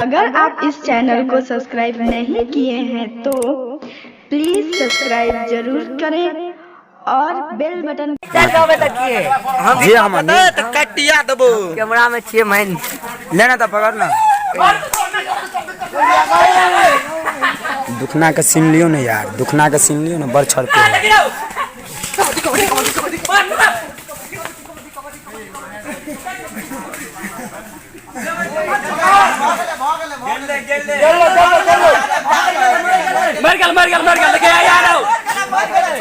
अगर आप इस चैनल को सब्सक्राइब नहीं किए हैं तो प्लीज सब्सक्राइब जरूर करें और बेल बटन जी हम तो कटिया दबो कैमरा में छे महीन लेना था पकड़ना दुखना का सीन लियो ना यार, दुखना का सीन लियो ना, बड़ छड़ते मर गल लेके आ यार,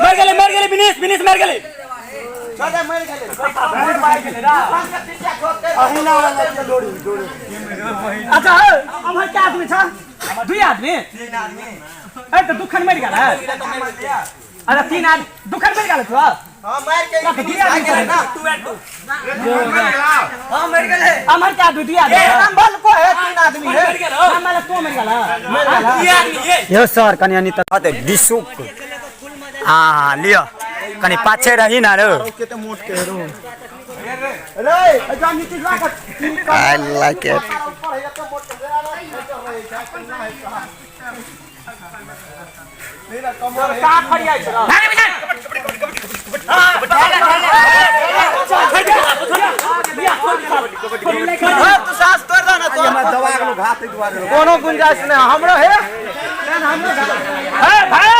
मर गले बिनीस मर गले छोटा मर गले ना अहिना वाला के जोड़ी अच्छा अब है क्या आदमी था दुई आदमी तीन आदमी ए तो दुखन मर गया अरे तीन आदमी दुखन मर गया तो हां मार के दुई आदमी ना 2 and 2 हां मर गए हमर क्या दुई आदमी हम बल को है तीन आदमी है हम वाला तो मर गया यो सर कन्या नि त दिसुक हां लियो कनी पाछे रही ना रे केते मोट के रो रे अजा नीति लागत आई लाइक इट मेरा कमर का खड़िया छ तू सांस तोड़ दो ना तो हमरा दवा के घात दुआरे कोनो गुंजाइश नहीं हमरो है ए भाई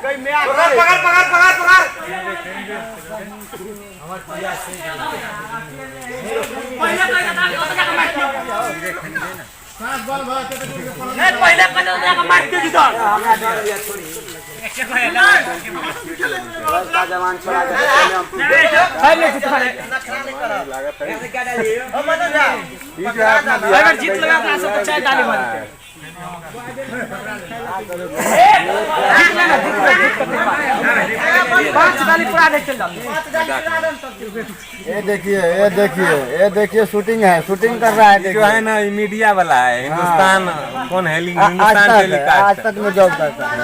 कई में पकड़ हमर पिया से पहले कदम जाके मार के जीता हमरा डर लिया छोड़ी जवान छोड़ा के पहले जीत खड़े लागत है ऐसे क्या डालिए हम मत जा अगर जीत लगा तो सब अच्छा ताली मार ये देखिए शूटिंग है, शूटिंग कर रहा है जो है ना मीडिया वाला है हिंदुस्तान कौन है हिंदुस्तान आज तक में जॉब करता है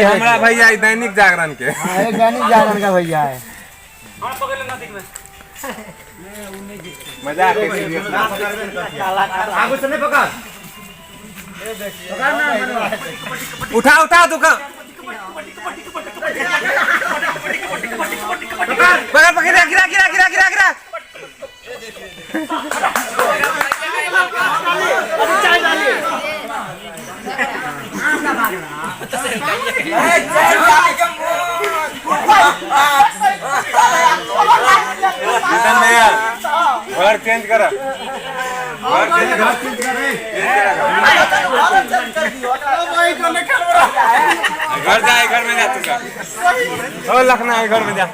हमारा भैया दैनिक जागरण के दैनिक जागरण का भैया है मजाक आगू से नहीं पकड़ उठा दुकान पकड़ गिरा घर चेंज करा घर जाए घर में जा तू लखना है घर में जा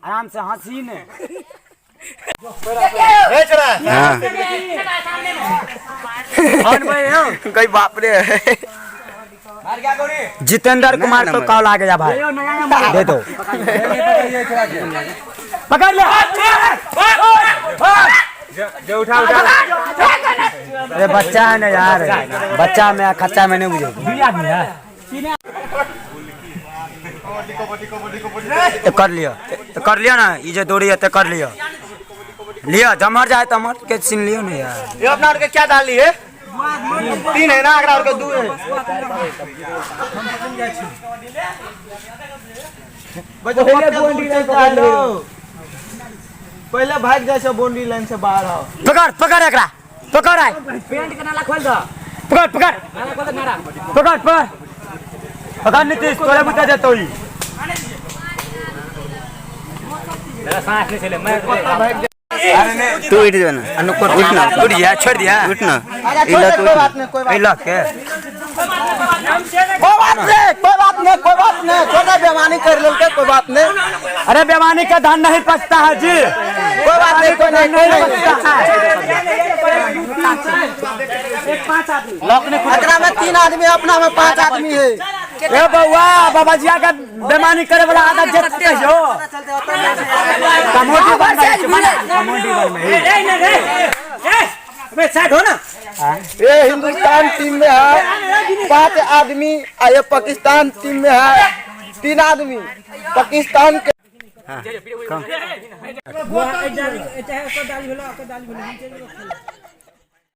आराम से हंसी ने कोई बाप रे जितेंद्र कुमार को कॉल आ गया भाई दे दो पकड़ ले जो उठा अरे बच्चा है ना यार, बच्चा में खच्चा में नहीं बुझे कर लिया ना ये जो दौड़ी है तो कर लिया जमर जाए तो मर के छीन लियो ना यार ये अपना के क्या डाली है 3 है ना अगला के 2 है पहले भाग जाए से बाउंड्री लाइन से बाहर आओ पकड़ एकरा पकड़ आए पेंट के नाला खोल दो पकड़ नाला खोल दे नाला पकड़ नीतीश तोरे बुता देतो ही मेरा सांस नहीं चले मैं तू इट जो ना अनुको उठना उठ जा छोड़ दिया उठना इला तू इला के कोई बात नहीं छोटा बेमानी कर लेते कोई बात नहीं अरे बेमानी का धन नहीं पचता है जी कोई बात नहीं एक 5 आदमी में 3 आदमी अपना में 5 आदमी है ए बउआ बाबा जिया का बेमानी करे वाला आदत जत के हो कमोडी बन भाई कमोडी बन में अबे साइड हो ना। ये हिंदुस्तान टीम में है 5 आदमी और ये पाकिस्तान टीम में है 3 आदमी पाकिस्तान के। कम